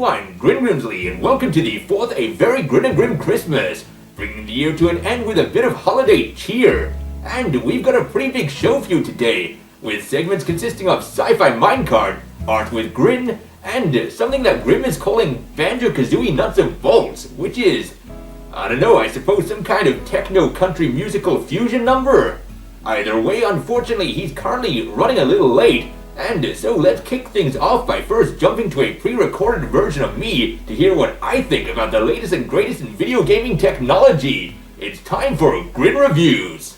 Hello, I'm Grin and welcome to the fourth A Very Grin and Grim Christmas, bringing the year to an end with a bit of holiday cheer. And we've got a pretty big show for you today, with segments consisting of sci-fi minecart, art with Grin, and something that Grim is calling Banjo-Kazooie Nuts and Bolts, which is, I don't know, I suppose some kind of techno-country musical fusion number? Either way, unfortunately, he's currently running a little late, and so let's kick things off by first jumping to a pre-recorded version of me to hear what I think about the latest and greatest in video gaming technology. It's time for Grin Reviews.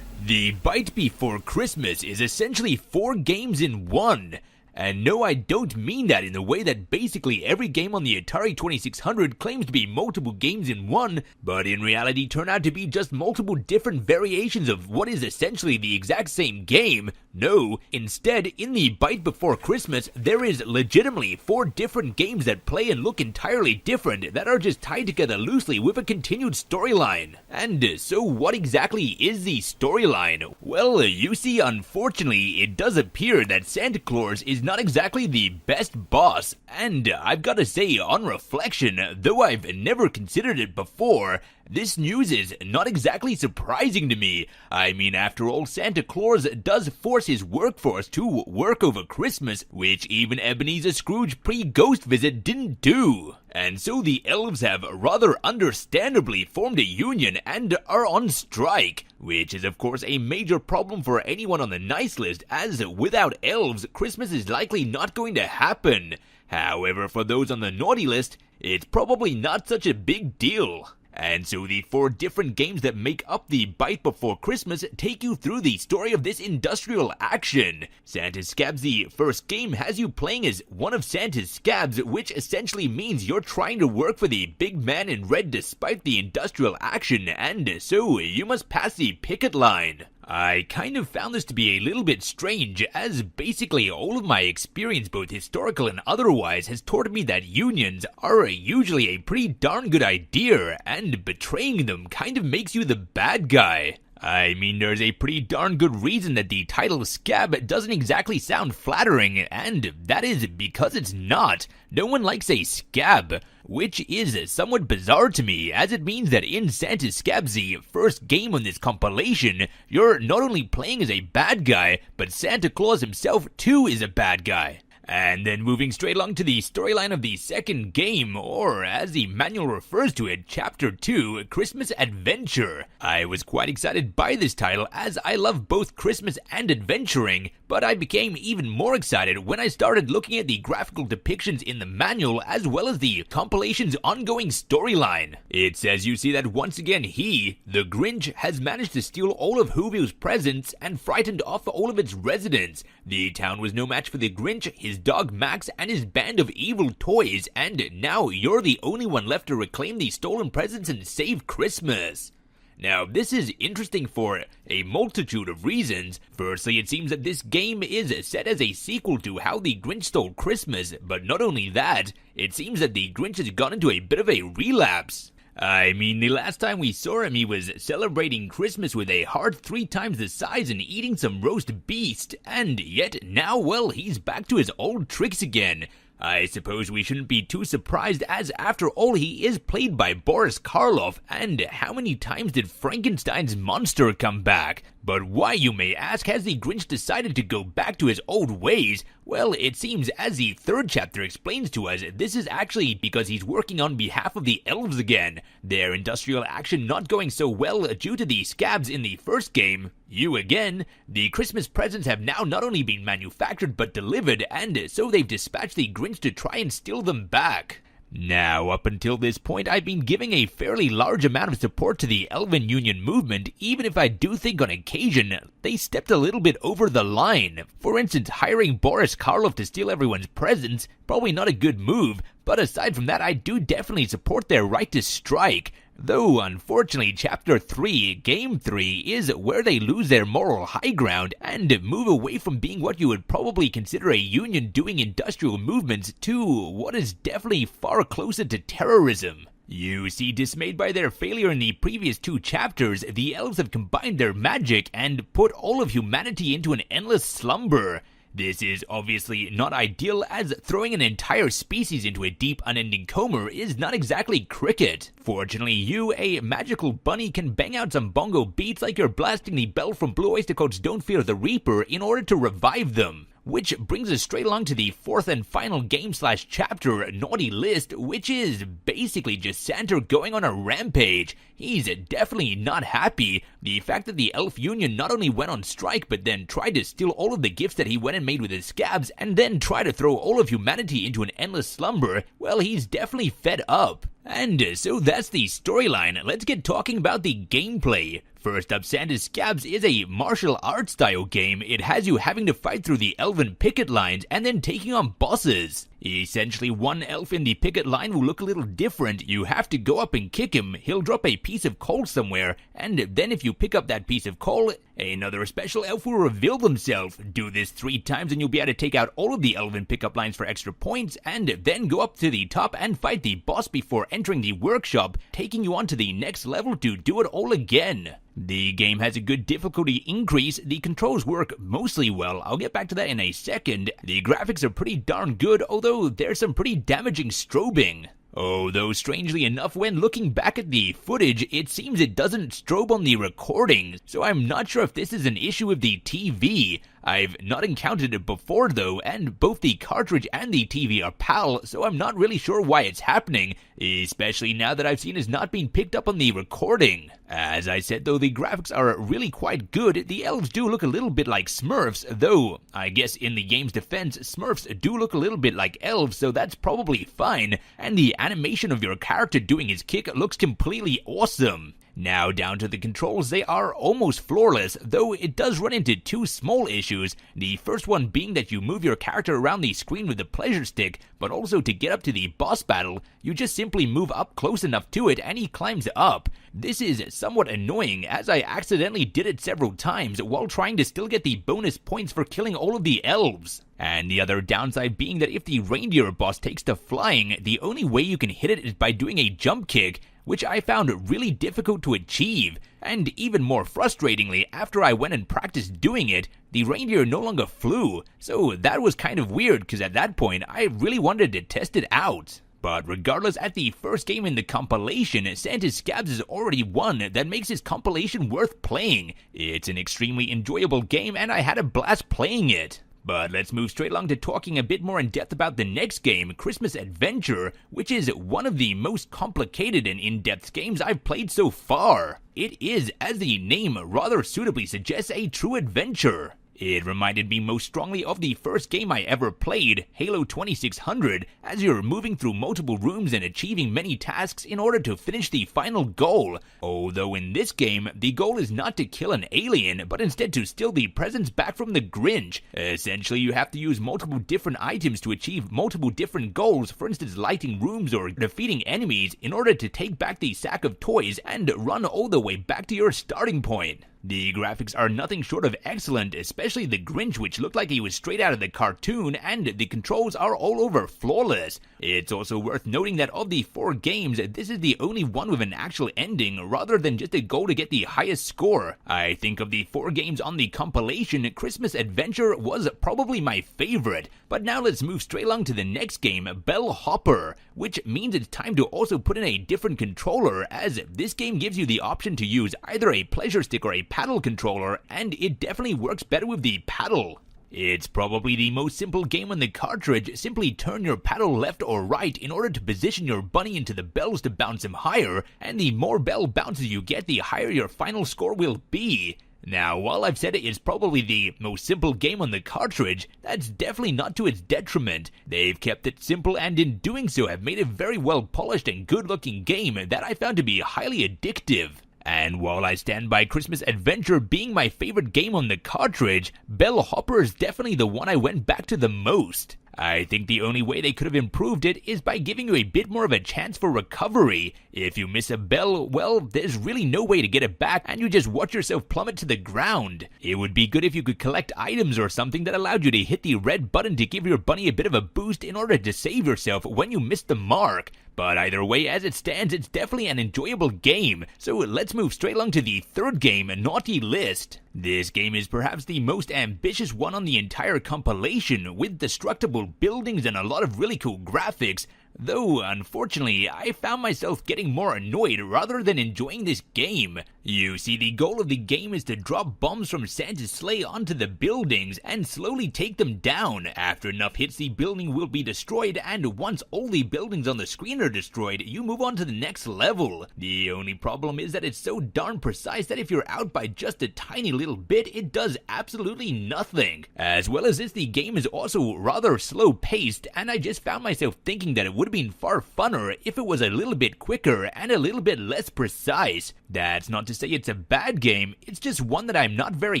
The Byte Before Christmas is essentially 4 games in one. And no, I don't mean that in the way that basically every game on the Atari 2600 claims to be multiple games in one, but in reality turn out to be just multiple different variations of what is essentially the exact same game. No, instead, in the Byte Before Christmas, there is legitimately 4 different games that play and look entirely different that are just tied together loosely with a continued storyline. And so what exactly is the storyline? Well, you see, unfortunately, it does appear that Santa Claus is not exactly the best boss, and I've gotta say, on reflection, though I've never considered it before, this news is not exactly surprising to me. I mean, after all, Santa Claus does force his workforce to work over Christmas, which even Ebenezer Scrooge pre-Ghost Visit didn't do. And so the elves have rather understandably formed a union and are on strike, which is of course a major problem for anyone on the nice list, as without elves, Christmas is likely not going to happen. However, for those on the naughty list, it's probably not such a big deal. And so the 4 different games that make up the Byte Before Christmas take you through the story of this industrial action. Santa's Scabs, the first game, has you playing as one of Santa's Scabs, which essentially means you're trying to work for the big man in red despite the industrial action, and so you must pass the picket line. I kind of found this to be a little bit strange, as basically all of my experience, both historical and otherwise, has taught me that unions are usually a pretty darn good idea, and betraying them kind of makes you the bad guy. I mean, there's a pretty darn good reason that the title Scab doesn't exactly sound flattering, and that is because it's not. No one likes a scab, which is somewhat bizarre to me, as it means that in Santa's Scabs, the first game on this compilation, you're not only playing as a bad guy, but Santa Claus himself too is a bad guy. And then moving straight along to the storyline of the second game, or as the manual refers to it, Chapter 2, Christmas Adventure. I was quite excited by this title, as I love both Christmas and adventuring, but I became even more excited when I started looking at the graphical depictions in the manual as well as the compilation's ongoing storyline. It says you see that once again he, the Grinch, has managed to steal all of Whoville's presents and frightened off all of its residents. The town was no match for the Grinch, his dog Max, and his band of evil toys, and now you're the only one left to reclaim the stolen presents and save Christmas. Now, this is interesting for a multitude of reasons. Firstly, it seems that this game is set as a sequel to How the Grinch Stole Christmas, but not only that, it seems that the Grinch has gone into a bit of a relapse. I mean, the last time we saw him, he was celebrating Christmas with a heart 3 times the size and eating some roast beast, and yet now, well, he's back to his old tricks again. I suppose we shouldn't be too surprised, as after all, he is played by Boris Karloff, and how many times did Frankenstein's monster come back? But why, you may ask, has the Grinch decided to go back to his old ways? Well, it seems, as the 3rd chapter explains to us, this is actually because he's working on behalf of the elves again. Their industrial action not going so well due to the scabs in the first game. The Christmas presents have now not only been manufactured but delivered, and so they've dispatched the Grinch to try and steal them back. Now, up until this point, I've been giving a fairly large amount of support to the Elven Union movement, even if I do think on occasion they stepped a little bit over the line. For instance, hiring Boris Karloff to steal everyone's presents, probably not a good move, but aside from that, I do definitely support their right to strike. Though, unfortunately, Chapter 3, Game 3, is where they lose their moral high ground and move away from being what you would probably consider a union doing industrial movements to what is definitely far closer to terrorism. You see, dismayed by their failure in the previous 2 chapters, the elves have combined their magic and put all of humanity into an endless slumber. This is obviously not ideal, as throwing an entire species into a deep, unending coma is not exactly cricket. Fortunately, you, a magical bunny, can bang out some bongo beats like you're blasting the bell from Blue Oyster Cult's Don't Fear the Reaper in order to revive them. Which brings us straight along to the fourth and final game/chapter, Naughty List, which is basically just Santa going on a rampage. He's definitely not happy. The fact that the Elf Union not only went on strike, but then tried to steal all of the gifts that he went and made with his scabs, and then try to throw all of humanity into an endless slumber, well, he's definitely fed up. And so that's the storyline. Let's get talking about the gameplay. First up, Santa's Scabs is a martial arts style game. It has you having to fight through the elven picket lines and then taking on bosses. Essentially, one elf in the picket line will look a little different. You have to go up and kick him, he'll drop a piece of coal somewhere, and then if you pick up that piece of coal, another special elf will reveal themselves. Do this 3 times and you'll be able to take out all of the elven pickup lines for extra points, and then go up to the top and fight the boss before entering the workshop, taking you on to the next level to do it all again. The game has a good difficulty increase. The controls work mostly well. I'll get back to that in a second. The graphics are pretty darn good, although there's some pretty damaging strobing. Although strangely enough, when looking back at the footage, it seems it doesn't strobe on the recording, so I'm not sure if this is an issue with the TV. I've not encountered it before though, and both the cartridge and the TV are PAL, so I'm not really sure why it's happening, especially now that I've seen it's not being picked up on the recording. As I said though, the graphics are really quite good. The elves do look a little bit like Smurfs, though I guess in the game's defense, Smurfs do look a little bit like elves, so that's probably fine, and the animation of your character doing his kick looks completely awesome. Now down to the controls, they are almost flawless, though it does run into 2 small issues. The first one being that you move your character around the screen with the pleasure stick, but also to get up to the boss battle, you just simply move up close enough to it and he climbs up. This is somewhat annoying, as I accidentally did it several times while trying to still get the bonus points for killing all of the elves. And the other downside being that if the reindeer boss takes to flying, the only way you can hit it is by doing a jump kick, which I found really difficult to achieve. And even more frustratingly, after I went and practiced doing it, the reindeer no longer flew. So that was kind of weird, because at that point, I really wanted to test it out. But regardless, at the first game in the compilation, Santa's Scabs is already one that makes this compilation worth playing. It's an extremely enjoyable game, and I had a blast playing it. But let's move straight along to talking a bit more in depth about the next game, Christmas Adventure, which is one of the most complicated and in-depth games I've played so far. It is, as the name rather suitably suggests, a true adventure. It reminded me most strongly of the first game I ever played, Halo 2600, as you're moving through multiple rooms and achieving many tasks in order to finish the final goal. Although in this game, the goal is not to kill an alien, but instead to steal the presents back from the Grinch. Essentially, you have to use multiple different items to achieve multiple different goals, for instance lighting rooms or defeating enemies, in order to take back the sack of toys and run all the way back to your starting point. The graphics are nothing short of excellent, especially the Grinch, which looked like he was straight out of the cartoon, and the controls are all over flawless. It's also worth noting that of the 4 games, this is the only one with an actual ending, rather than just a goal to get the highest score. I think of the 4 games on the compilation, Christmas Adventure was probably my favorite. But now let's move straight along to the next game, Bell Hopper, which means it's time to also put in a different controller, as this game gives you the option to use either a pleasure stick or a paddle controller, and it definitely works better with the paddle. It's probably the most simple game on the cartridge. Simply turn your paddle left or right in order to position your bunny into the bells to bounce him higher, and the more bell bounces you get, the higher your final score will be. Now, while I've said it's probably the most simple game on the cartridge, that's definitely not to its detriment. They've kept it simple, and in doing so have made a very well polished and good looking game that I found to be highly addictive. And while I stand by Christmas Adventure being my favorite game on the cartridge, Bell Hopper is definitely the one I went back to the most. I think the only way they could have improved it is by giving you a bit more of a chance for recovery. If you miss a bell, well, there's really no way to get it back, and you just watch yourself plummet to the ground. It would be good if you could collect items or something that allowed you to hit the red button to give your bunny a bit of a boost in order to save yourself when you miss the mark. But either way, as it stands, it's definitely an enjoyable game. So let's move straight along to the third game, Naughty List. This game is perhaps the most ambitious one on the entire compilation, with destructible buildings and a lot of really cool graphics, though unfortunately I found myself getting more annoyed rather than enjoying this game. You see, the goal of the game is to drop bombs from Santa's sleigh onto the buildings and slowly take them down. After enough hits, the building will be destroyed, and once all the buildings on the screen are destroyed, you move on to the next level. The only problem is that it's so darn precise that if you're out by just a tiny little bit, it does absolutely nothing. As well as this, the game is also rather slow paced, and I just found myself thinking that it would have been far funner if it was a little bit quicker and a little bit less precise. That's not to say it's a bad game, it's just one that I'm not very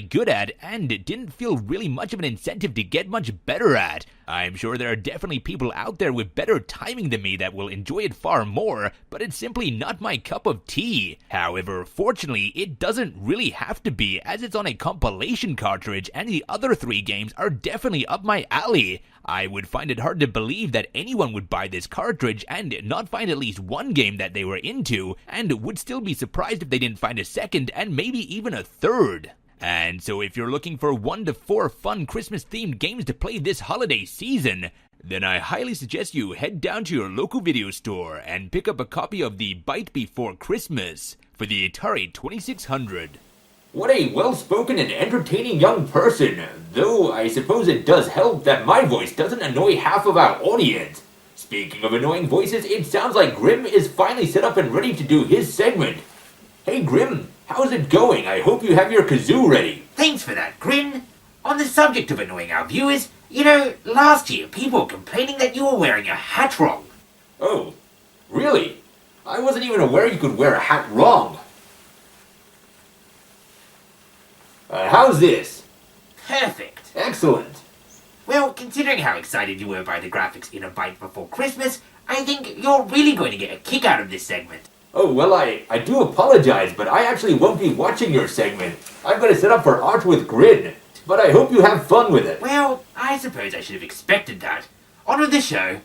good at and didn't feel really much of an incentive to get much better at. I'm sure there are definitely people out there with better timing than me that will enjoy it far more, but it's simply not my cup of tea. However, fortunately, it doesn't really have to be, as it's on a compilation cartridge and the other 3 games are definitely up my alley. I would find it hard to believe that anyone would buy this cartridge and not find at least one game that they were into, and would still be surprised if they didn't find a second and maybe even a third. And so if you're looking for 1 to 4 fun Christmas-themed games to play this holiday season, then I highly suggest you head down to your local video store and pick up a copy of the Byte Before Christmas for the Atari 2600. What a well-spoken and entertaining young person, though I suppose it does help that my voice doesn't annoy half of our audience. Speaking of annoying voices, it sounds like Grim is finally set up and ready to do his segment. Hey Grim, how's it going? I hope you have your kazoo ready. Thanks for that, Grin. On the subject of annoying our viewers, you know, last year people were complaining that you were wearing your hat wrong. Oh, really? I wasn't even aware you could wear a hat wrong. How's this? Perfect. Excellent. Well, considering how excited you were by the graphics in A Byte Before Christmas, I think you're really going to get a kick out of this segment. Oh, well, I do apologize, but I actually won't be watching your segment. I've got it set up for Art with Grin, but I hope you have fun with it. Well, I suppose I should have expected that. On with the show.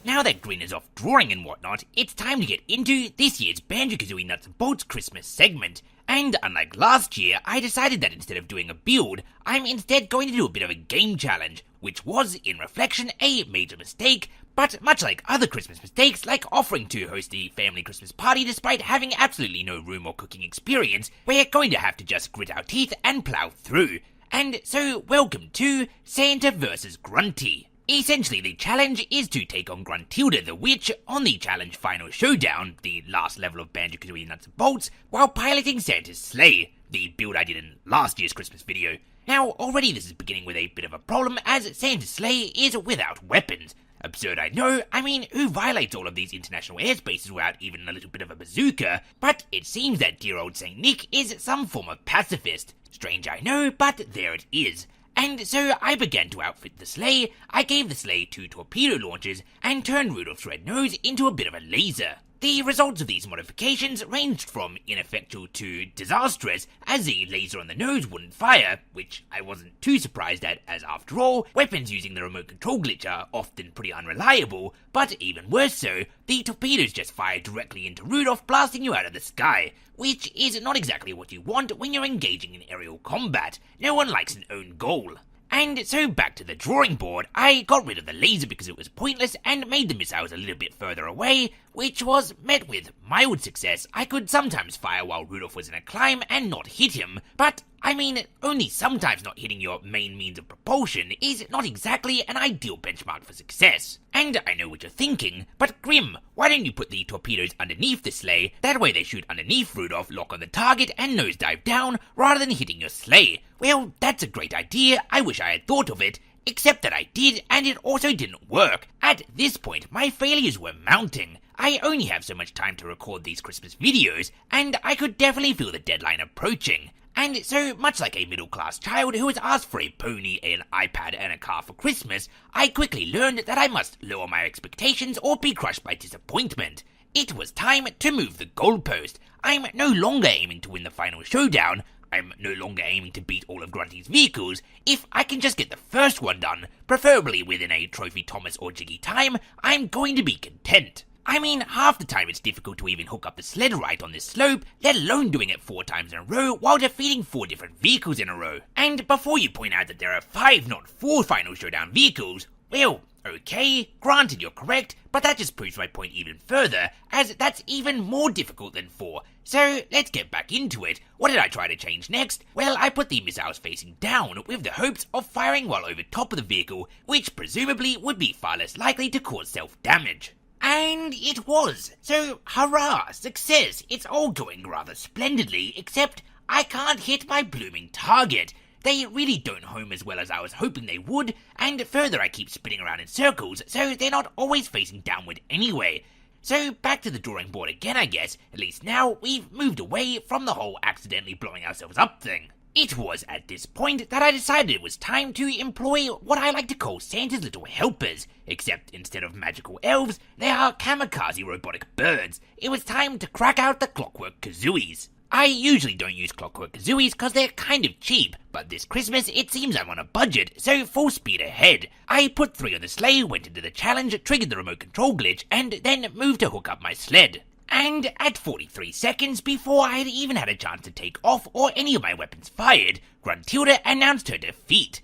Now that Grin is off drawing and whatnot, it's time to get into this year's Banjo-Kazooie Nuts and Bolts Christmas segment. And unlike last year, I decided that instead of doing a build, I'm instead going to do a bit of a game challenge, which was, in reflection, a major mistake, but much like other Christmas mistakes, like offering to host the family Christmas party despite having absolutely no room or cooking experience, we're going to have to just grit our teeth and plow through. And so, welcome to Santa vs. Grunty. Essentially, the challenge is to take on Gruntilda the Witch on the challenge Final Showdown, the last level of Banjo-Kazooie Nuts and Bolts, while piloting Santa's sleigh, the build I did in last year's Christmas video. Now, already this is beginning with a bit of a problem, as Santa's sleigh is without weapons. Absurd, I know. I mean, who violates all of these international airspaces without even a little bit of a bazooka? But it seems that dear old Saint Nick is some form of pacifist. Strange, I know, but there it is. And so I began to outfit the sleigh. I gave the sleigh 2 torpedo launchers and turned Rudolph's red nose into a bit of a laser. The results of these modifications ranged from ineffectual to disastrous, as the laser on the nose wouldn't fire, which I wasn't too surprised at, as after all, weapons using the remote control glitch are often pretty unreliable, but even worse so, the torpedoes just fired directly into Rudolph, blasting you out of the sky, which is not exactly what you want when you're engaging in aerial combat. No one likes an own goal. And so back to the drawing board, I got rid of the laser because it was pointless and made the missiles a little bit further away, which was met with mild success. I could sometimes fire while Rudolph was in a climb and not hit him, but I mean, only sometimes not hitting your main means of propulsion is not exactly an ideal benchmark for success. And I know what you're thinking, but Grim, why don't you put the torpedoes underneath the sleigh? That way they shoot underneath Rudolph, lock on the target, and nosedive down, rather than hitting your sleigh. Well, that's a great idea. I wish I had thought of it. Except that I did, and it also didn't work. At this point, my failures were mounting. I only have so much time to record these Christmas videos, and I could definitely feel the deadline approaching. And so, much like a middle-class child who has asked for a pony, an iPad, and a car for Christmas, I quickly learned that I must lower my expectations or be crushed by disappointment. It was time to move the goalpost. I'm no longer aiming to win the final showdown. I'm no longer aiming to beat all of Grunty's vehicles. If I can just get the first one done, preferably within a Trophy Thomas or Jiggy time, I'm going to be content. I mean, half the time it's difficult to even hook up the sled right on this slope, let alone doing it 4 times in a row while defeating 4 different vehicles in a row. And before you point out that there are 5, not 4 Final Showdown vehicles, well, okay, granted you're correct, but that just proves my point even further, as that's even more difficult than 4. So, let's get back into it. What did I try to change next? Well, I put the missiles facing down, with the hopes of firing while over top of the vehicle, which presumably would be far less likely to cause self-damage. And it was. So, hurrah, success, it's all going rather splendidly, except I can't hit my blooming target. They really don't home as well as I was hoping they would, and further I keep spinning around in circles, so they're not always facing downward anyway. So back to the drawing board again, I guess. At least now we've moved away from the whole accidentally blowing ourselves up thing. It was at this point that I decided it was time to employ what I like to call Santa's little helpers, except instead of magical elves, they are kamikaze robotic birds. It was time to crack out the Clockwork Kazooies. I usually don't use Clockwork Kazooies because they're kind of cheap, but this Christmas it seems I'm on a budget, so full speed ahead. I put 3 on the sleigh, went into the challenge, triggered the remote control glitch, and then moved to hook up my sled. And at 43 seconds before I had even had a chance to take off or any of my weapons fired, Gruntilda announced her defeat.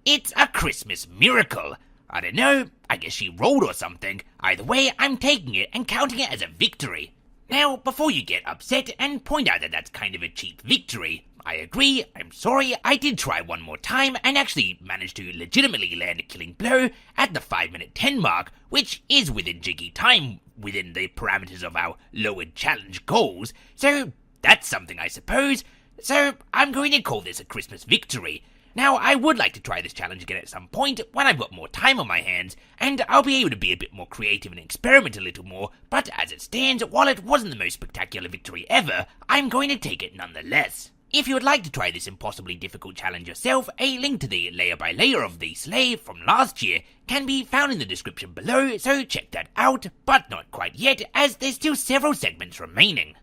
It's a Christmas miracle. I don't know, I guess she rolled or something. Either way, I'm taking it and counting it as a victory. Now, before you get upset and point out that that's kind of a cheap victory, I agree, I'm sorry, I did try one more time and actually managed to legitimately land a killing blow at the 5-minute 10 mark, which is within jiggy time within the parameters of our lowered challenge goals, so that's something I suppose. So I'm going to call this a Christmas victory. Now, I would like to try this challenge again at some point when I've got more time on my hands, and I'll be able to be a bit more creative and experiment a little more, but as it stands, while it wasn't the most spectacular victory ever, I'm going to take it nonetheless. If you would like to try this impossibly difficult challenge yourself, a link to the layer by layer of the sleigh from last year can be found in the description below, so check that out, but not quite yet, as there's still several segments remaining.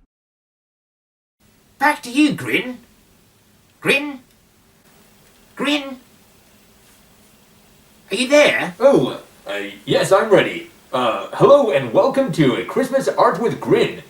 Back to you, Grin. Grin? Grin? Are you there? Oh, yes, I'm ready. Hello and welcome to Christmas Art with Grin.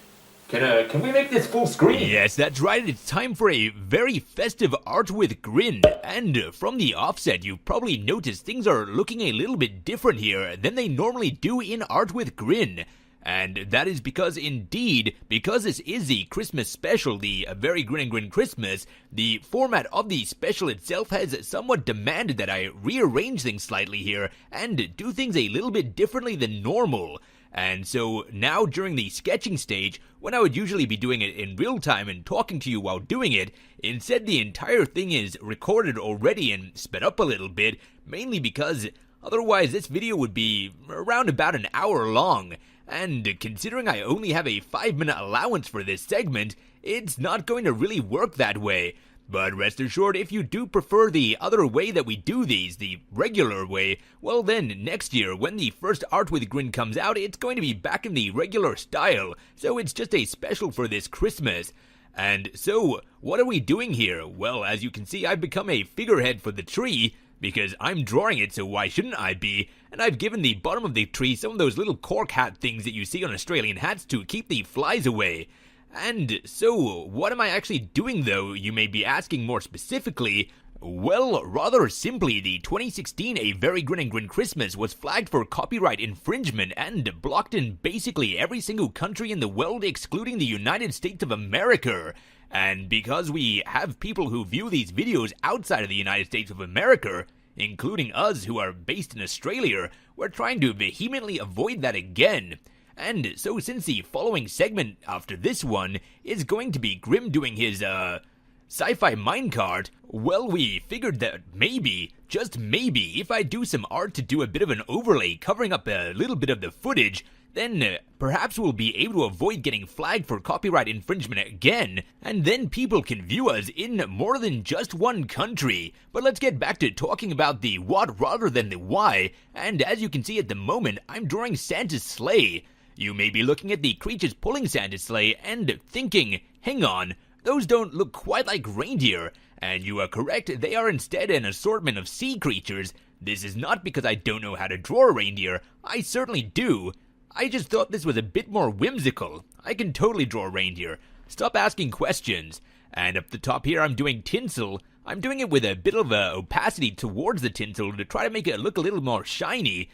Can we make this full screen? Yes, that's right. It's time for a very festive Art with Grin. And from the offset, you've probably noticed things are looking a little bit different here than they normally do in Art with Grin. And that is because, indeed, because this is the Christmas special, the Very Grin and Grin Christmas, the format of the special itself has somewhat demanded that I rearrange things slightly here and do things a little bit differently than normal. And so now during the sketching stage, when I would usually be doing it in real time and talking to you while doing it, instead the entire thing is recorded already and sped up a little bit, mainly because otherwise this video would be around about an hour long. And considering I only have a 5-minute allowance for this segment, it's not going to really work that way. But rest assured, if you do prefer the other way that we do these, the regular way, well then, next year, when the first Art with Grin comes out, it's going to be back in the regular style, so it's just a special for this Christmas. And so, what are we doing here? Well, as you can see, I've become a figurehead for the tree, because I'm drawing it, so why shouldn't I be? And I've given the bottom of the tree some of those little cork hat things that you see on Australian hats to keep the flies away. And so, what am I actually doing though, you may be asking more specifically? Well, rather simply, the 2016 A Very Grin and Grin Christmas was flagged for copyright infringement and blocked in basically every single country in the world excluding the United States of America. And because we have people who view these videos outside of the United States of America, including us who are based in Australia, we're trying to vehemently avoid that again. And so since the following segment after this one is going to be Grim doing his, sci-fi minecart, well, we figured that maybe, just maybe, if I do some art to do a bit of an overlay covering up a little bit of the footage, then perhaps we'll be able to avoid getting flagged for copyright infringement again, and then people can view us in more than just one country. But let's get back to talking about the what rather than the why, and as you can see at the moment, I'm drawing Santa's sleigh. You may be looking at the creatures pulling Santa's sleigh and thinking, hang on, those don't look quite like reindeer, and you are correct, they are instead an assortment of sea creatures. This is not because I don't know how to draw a reindeer, I certainly do, I just thought this was a bit more whimsical. I can totally draw a reindeer. Stop asking questions. And up the top here, I'm doing tinsel. I'm doing it with a bit of opacity towards the tinsel to try to make it look a little more shiny.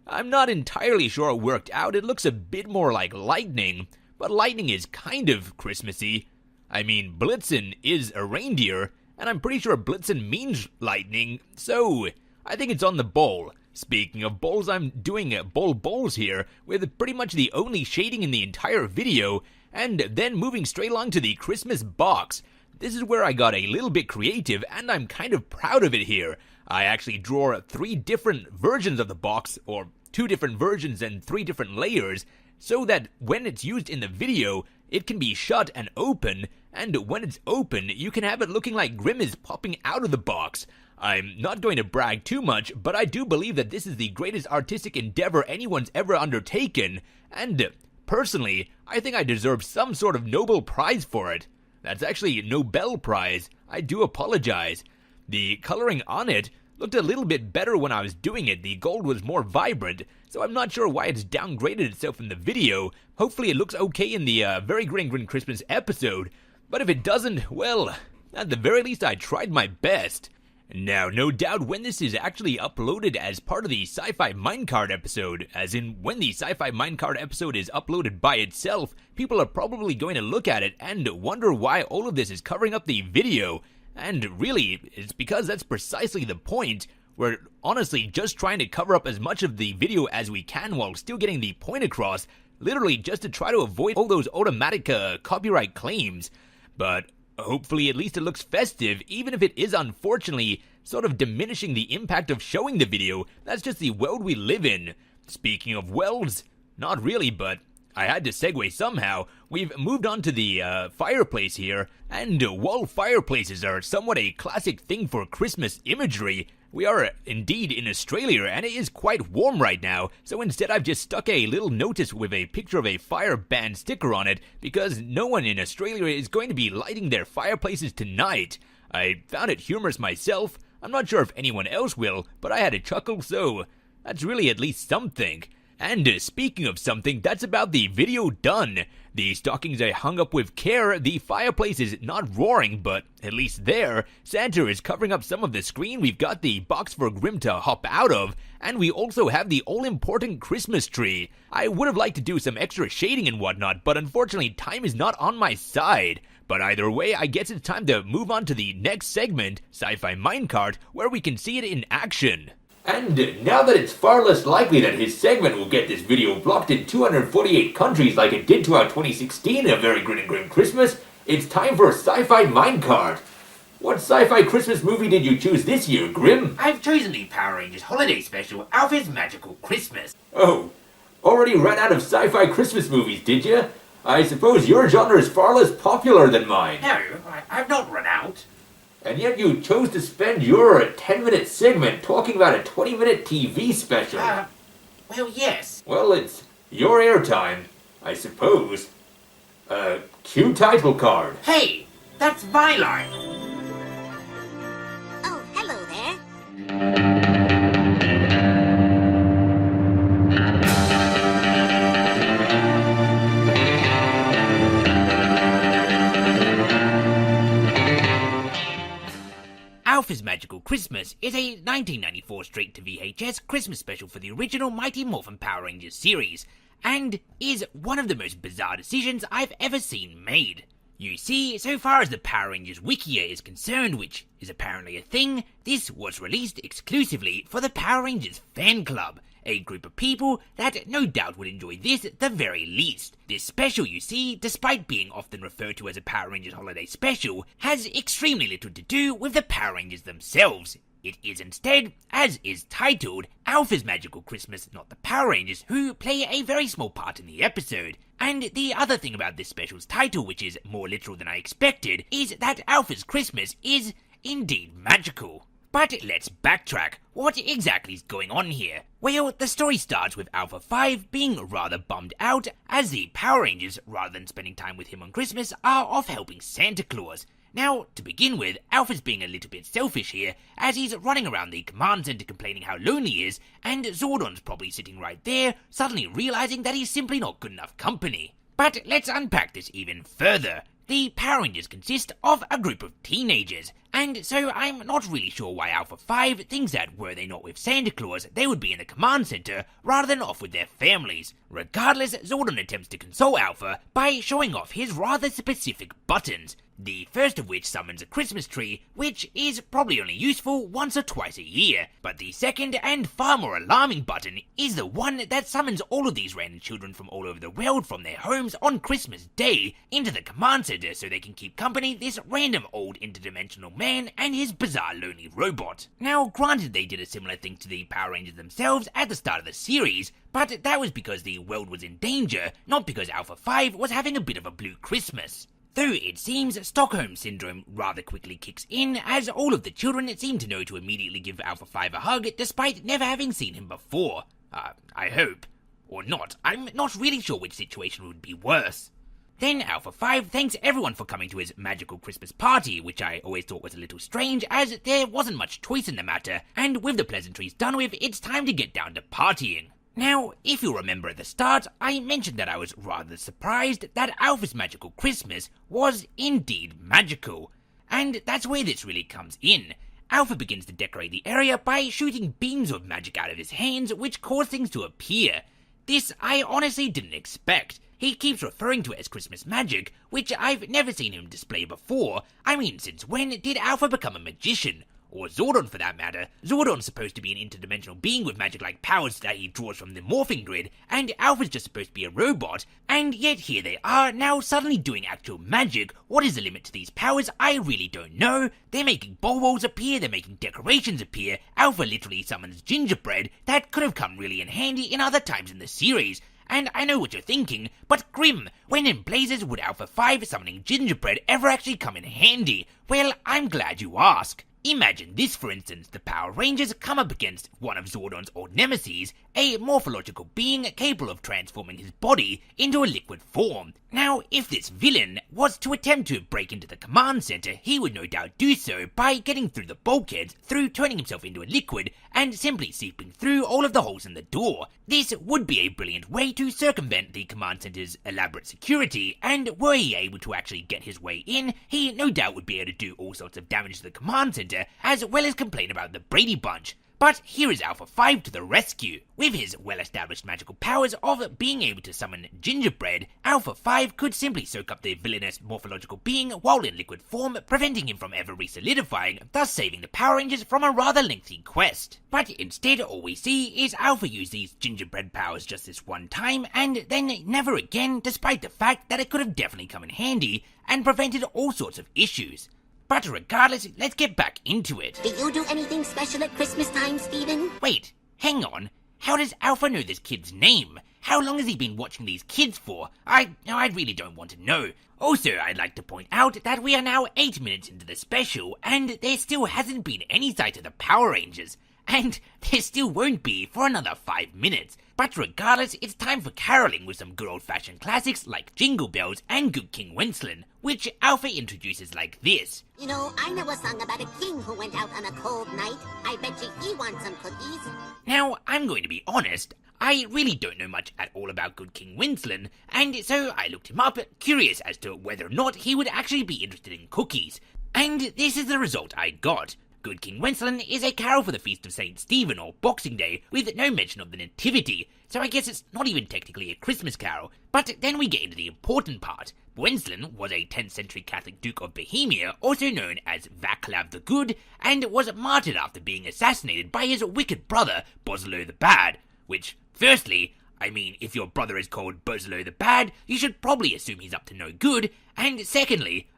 I'm not entirely sure it worked out. It looks a bit more like lightning, but lightning is kind of Christmassy. I mean, Blitzen is a reindeer, and I'm pretty sure Blitzen means lightning, so I think it's on the bowl. Speaking of bowls, I'm doing bowls here with pretty much the only shading in the entire video, and then moving straight along to the Christmas box. This is where I got a little bit creative, and I'm kind of proud of it here. I actually draw 3 different versions of the box, or 2 different versions and 3 different layers, so that when it's used in the video, it can be shut and open, and when it's open, you can have it looking like Grim is popping out of the box. I'm not going to brag too much, but I do believe that this is the greatest artistic endeavor anyone's ever undertaken, and personally, I think I deserve some sort of Nobel Prize for it. That's actually Nobel Prize. I do apologize. The coloring on it looked a little bit better when I was doing it. The gold was more vibrant, so I'm not sure why it's downgraded itself in the video. Hopefully it looks okay in the Very Grin Christmas episode, but if it doesn't, well, at the very least I tried my best. Now, no doubt when this is actually uploaded as part of the Sci-Fi Minecart episode, as in when the Sci-Fi Minecart episode is uploaded by itself, people are probably going to look at it and wonder why all of this is covering up the video. And really, it's because that's precisely the point. We're honestly just trying to cover up as much of the video as we can while still getting the point across, literally just to try to avoid all those automatic copyright claims. But hopefully at least it looks festive, even if it is unfortunately sort of diminishing the impact of showing the video. That's just the world we live in. Speaking of worlds, not really, but I had to segue somehow. We've moved on to the fireplace here, and while fireplaces are somewhat a classic thing for Christmas imagery, we are indeed in Australia, and it is quite warm right now, so instead I've just stuck a little notice with a picture of a fire band sticker on it, because no one in Australia is going to be lighting their fireplaces tonight. I found it humorous myself. I'm not sure if anyone else will, but I had a chuckle, so that's really at least something. And speaking of something, that's about the video done. The stockings are hung up with care, the fireplace is not roaring, but at least there. Santa is covering up some of the screen, we've got the box for Grim to hop out of, and we also have the all-important Christmas tree. I would have liked to do some extra shading and whatnot, but unfortunately time is not on my side. But either way, I guess it's time to move on to the next segment, Sci-Fi Minecart, where we can see it in action. And now that it's far less likely that his segment will get this video blocked in 248 countries like it did to our 2016 A Very Grin and Grim Christmas, it's time for Sci-Fi Minecart. What sci-fi Christmas movie did you choose this year, Grim? I've chosen the Power Rangers holiday special, Alfa's Magical Christmas. Oh, already ran out of sci-fi Christmas movies, did you? I suppose your genre is far less popular than mine. No, I've not run out. And yet you chose to spend your 10-minute segment talking about a 20-minute TV special. Well, yes. Well, it's your airtime, I suppose. Cue title card. Hey, that's my line. Oh, hello there. Alfa's Magical Christmas is a 1994 straight-to-VHS Christmas special for the original Mighty Morphin Power Rangers series, and is one of the most bizarre decisions I've ever seen made. You see, so far as the Power Rangers Wikia is concerned, which is apparently a thing, this was released exclusively for the Power Rangers Fan Club, a group of people that no doubt would enjoy this at the very least. This special, you see, despite being often referred to as a Power Rangers holiday special, has extremely little to do with the Power Rangers themselves. It is instead, as is titled, Alfa's Magical Christmas, not the Power Rangers, who play a very small part in the episode. And the other thing about this special's title, which is more literal than I expected, is that Alfa's Christmas is indeed magical. But let's backtrack. What exactly is going on here? Well, the story starts with Alpha 5 being rather bummed out as the Power Rangers, rather than spending time with him on Christmas, are off helping Santa Claus. Now, to begin with, Alpha's being a little bit selfish here, as he's running around the command center complaining how lonely he is, and Zordon's probably sitting right there, suddenly realizing that he's simply not good enough company. But let's unpack this even further. The Power Rangers consist of a group of teenagers, and so I'm not really sure why Alpha 5 thinks that were they not with Santa Claus, they would be in the command center rather than off with their families. Regardless, Zordon attempts to console Alpha by showing off his rather specific buttons, the first of which summons a Christmas tree, which is probably only useful once or twice a year. But the second and far more alarming button is the one that summons all of these random children from all over the world from their homes on Christmas Day into the command center so they can keep company this random old interdimensional man and his bizarre lonely robot. Now, granted they did a similar thing to the Power Rangers themselves at the start of the series, but that was because the world was in danger, not because Alpha 5 was having a bit of a blue Christmas. Though it seems Stockholm Syndrome rather quickly kicks in, as all of the children seem to know to immediately give Alpha 5 a hug despite never having seen him before. I hope. Or not. I'm not really sure which situation would be worse. Then Alpha 5 thanks everyone for coming to his magical Christmas party, which I always thought was a little strange as there wasn't much choice in the matter, and with the pleasantries done with, it's time to get down to partying. Now, if you remember at the start, I mentioned that I was rather surprised that Alpha's magical Christmas was indeed magical. And that's where this really comes in. Alpha begins to decorate the area by shooting beams of magic out of his hands, which cause things to appear. This I honestly didn't expect. He keeps referring to it as Christmas magic, which I've never seen him display before. I mean, since when did Alpha become a magician? Or Zordon for that matter. Zordon's supposed to be an interdimensional being with magic-like powers that he draws from the morphing grid, and Alpha's just supposed to be a robot, and yet here they are, now suddenly doing actual magic. What is the limit to these powers? I really don't know. They're making baubles appear, they're making decorations appear. Alpha literally summons gingerbread. That could have come really in handy in other times in the series. And I know what you're thinking, but Grim, when in blazes would Alpha 5 summoning gingerbread ever actually come in handy? Well, I'm glad you ask. Imagine this, for instance, the Power Rangers come up against one of Zordon's old nemesis, a morphological being capable of transforming his body into a liquid form. Now, if this villain was to attempt to break into the command center, he would no doubt do so by getting through the bulkheads, through turning himself into a liquid, and simply seeping through all of the holes in the door. This would be a brilliant way to circumvent the command center's elaborate security, and were he able to actually get his way in, he no doubt would be able to do all sorts of damage to the command center, as well as complain about the Brady Bunch. But here is Alpha 5 to the rescue. With his well-established magical powers of being able to summon gingerbread, Alpha 5 could simply soak up the villainous morphological being while in liquid form, preventing him from ever re-solidifying, thus saving the Power Rangers from a rather lengthy quest. But instead, all we see is Alpha use these gingerbread powers just this one time, and then never again, despite the fact that it could have definitely come in handy, and prevented all sorts of issues. But regardless, let's get back into it. Do you do anything special at Christmas time, Steven? Wait, hang on. How does Alpha know this kid's name? How long has he been watching these kids for? I really don't want to know. Also, I'd like to point out that we are now 8 minutes into the special, and there still hasn't been any sight of the Power Rangers. And there still won't be for another 5 minutes. But regardless, it's time for caroling with some good old-fashioned classics like Jingle Bells and Good King Wenslin, which Alpha introduces like this. You know, I know a song about a king who went out on a cold night. I bet you he wants some cookies. Now, I'm going to be honest, I really don't know much at all about Good King Wenslin, and so I looked him up, curious as to whether or not he would actually be interested in cookies. And this is the result I got. Good King Wenslin is a carol for the Feast of St. Stephen or Boxing Day, with no mention of the Nativity, so I guess it's not even technically a Christmas carol. But then we get into the important part. Wenslin was a 10th century Catholic Duke of Bohemia, also known as Vaclav the Good, and was martyred after being assassinated by his wicked brother, Bozzolo the Bad, which, firstly, I mean, if your brother is called Bozzolo the Bad, you should probably assume he's up to no good, and secondly,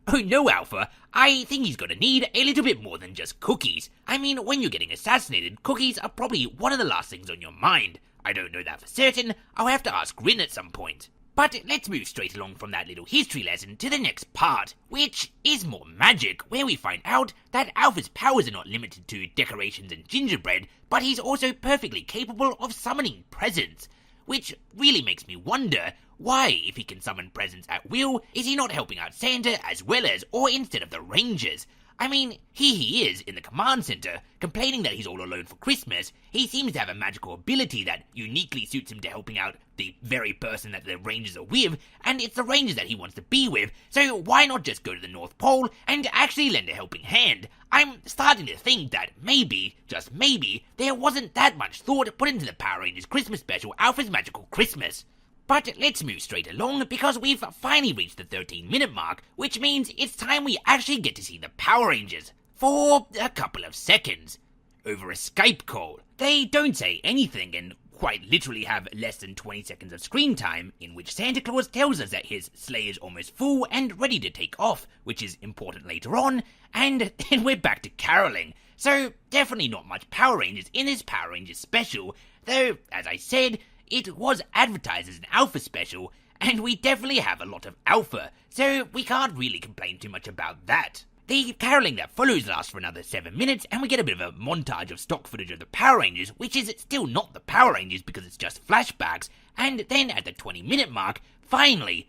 Oh no, Alpha, I think he's gonna need a little bit more than just cookies. I mean, when you're getting assassinated, cookies are probably one of the last things on your mind. I don't know that for certain, I'll have to ask Grin at some point. But let's move straight along from that little history lesson to the next part, which is more magic, where we find out that Alpha's powers are not limited to decorations and gingerbread, but he's also perfectly capable of summoning presents. Which really makes me wonder, why, if he can summon presents at will, is he not helping out Santa as well as or instead of the Rangers? I mean, here he is in the command center, complaining that he's all alone for Christmas. He seems to have a magical ability that uniquely suits him to helping out the very person that the Rangers are with, and it's the Rangers that he wants to be with, so why not just go to the North Pole and actually lend a helping hand? I'm starting to think that maybe, just maybe, there wasn't that much thought put into the Power Rangers Christmas special, Alpha's Magical Christmas. But let's move straight along because we've finally reached the 13-minute mark, which means it's time we actually get to see the Power Rangers for a couple of seconds over a Skype call. They don't say anything and quite literally have less than 20 seconds of screen time in which Santa Claus tells us that his sleigh is almost full and ready to take off, which is important later on, and then we're back to caroling. So definitely not much Power Rangers in this Power Rangers special, though, as I said, it was advertised as an Alpha special, and we definitely have a lot of Alpha, so we can't really complain too much about that. The caroling that follows lasts for another 7 minutes, and we get a bit of a montage of stock footage of the Power Rangers, which is still not the Power Rangers because it's just flashbacks, and then at the 20-minute mark, finally,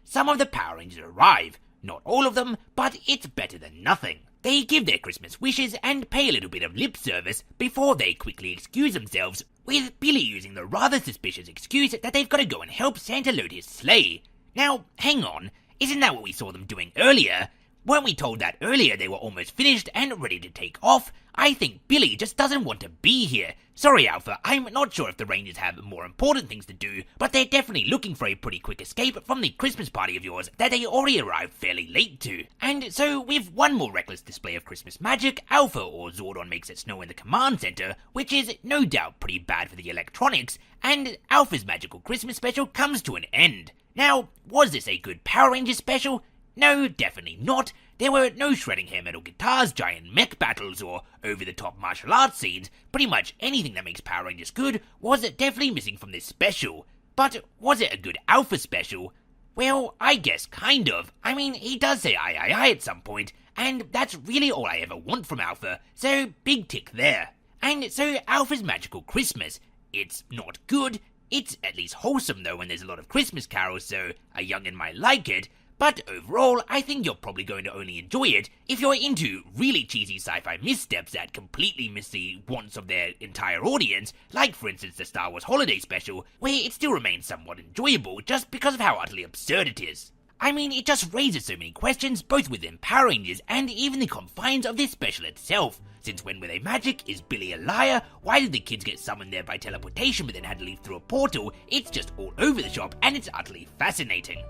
some of the Power Rangers arrive. Not all of them, but it's better than nothing. They give their Christmas wishes and pay a little bit of lip service before they quickly excuse themselves, with Billy using the rather suspicious excuse that they've got to go and help Santa load his sleigh. Now, hang on, isn't that what we saw them doing earlier? Weren't we told that earlier they were almost finished and ready to take off? I think Billy just doesn't want to be here. Sorry, Alpha, I'm not sure if the Rangers have more important things to do, but they're definitely looking for a pretty quick escape from the Christmas party of yours that they already arrived fairly late to. And so, with one more reckless display of Christmas magic, Alpha or Zordon makes it snow in the command center, which is no doubt pretty bad for the electronics, and Alpha's magical Christmas special comes to an end. Now, was this a good Power Rangers special? No, definitely not. There were no shredding hair metal guitars, giant mech battles, or over-the-top martial arts scenes. Pretty much anything that makes Power Rangers good was definitely missing from this special. But was it a good Alpha special? Well, I guess kind of. I mean, he does say aye at some point, and that's really all I ever want from Alpha, so big tick there. And so Alpha's Magical Christmas. It's not good. It's at least wholesome though when there's a lot of Christmas carols, so a youngin' might like it. But overall, I think you're probably going to only enjoy it if you're into really cheesy sci-fi missteps that completely miss the wants of their entire audience, like for instance the Star Wars Holiday Special, where it still remains somewhat enjoyable just because of how utterly absurd it is. I mean, it just raises so many questions, both within Power Rangers and even the confines of this special itself. Since when were they magic? Is Billy a liar? Why did the kids get summoned there by teleportation but then had to leave through a portal? It's just all over the shop and it's utterly fascinating.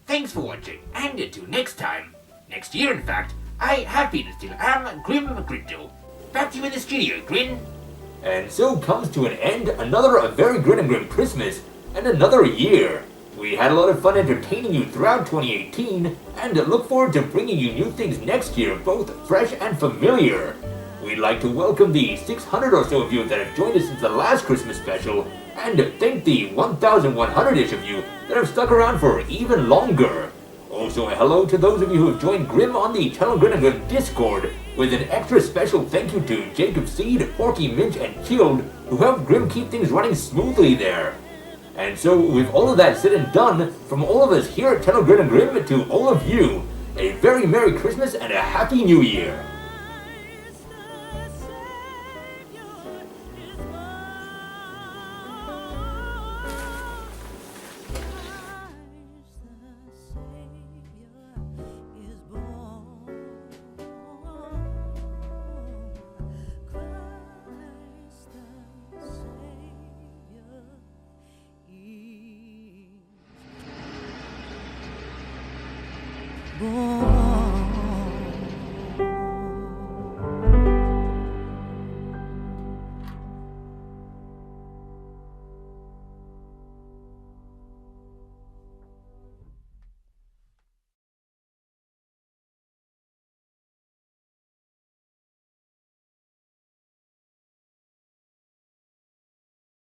Thanks for watching, and until next time, next year in fact, I have been and still am Grim McGrindle. Back to you in the studio, Grin. And so comes to an end another A Very Grin and Grim Christmas, and another year. We had a lot of fun entertaining you throughout 2018, and look forward to bringing you new things next year, both fresh and familiar. We'd like to welcome the 600 or so of you that have joined us since the last Christmas special, and thank the 1,100-ish of you that have stuck around for even longer. Also, a hello to those of you who have joined Grim on the Channel Grin and Grim Discord, with an extra special thank you to Jacob Seed, Porky Minch, and Chilled, who helped Grim keep things running smoothly there. And so, with all of that said and done, from all of us here at Channel Grin and Grim to all of you, a very Merry Christmas and a Happy New Year! Born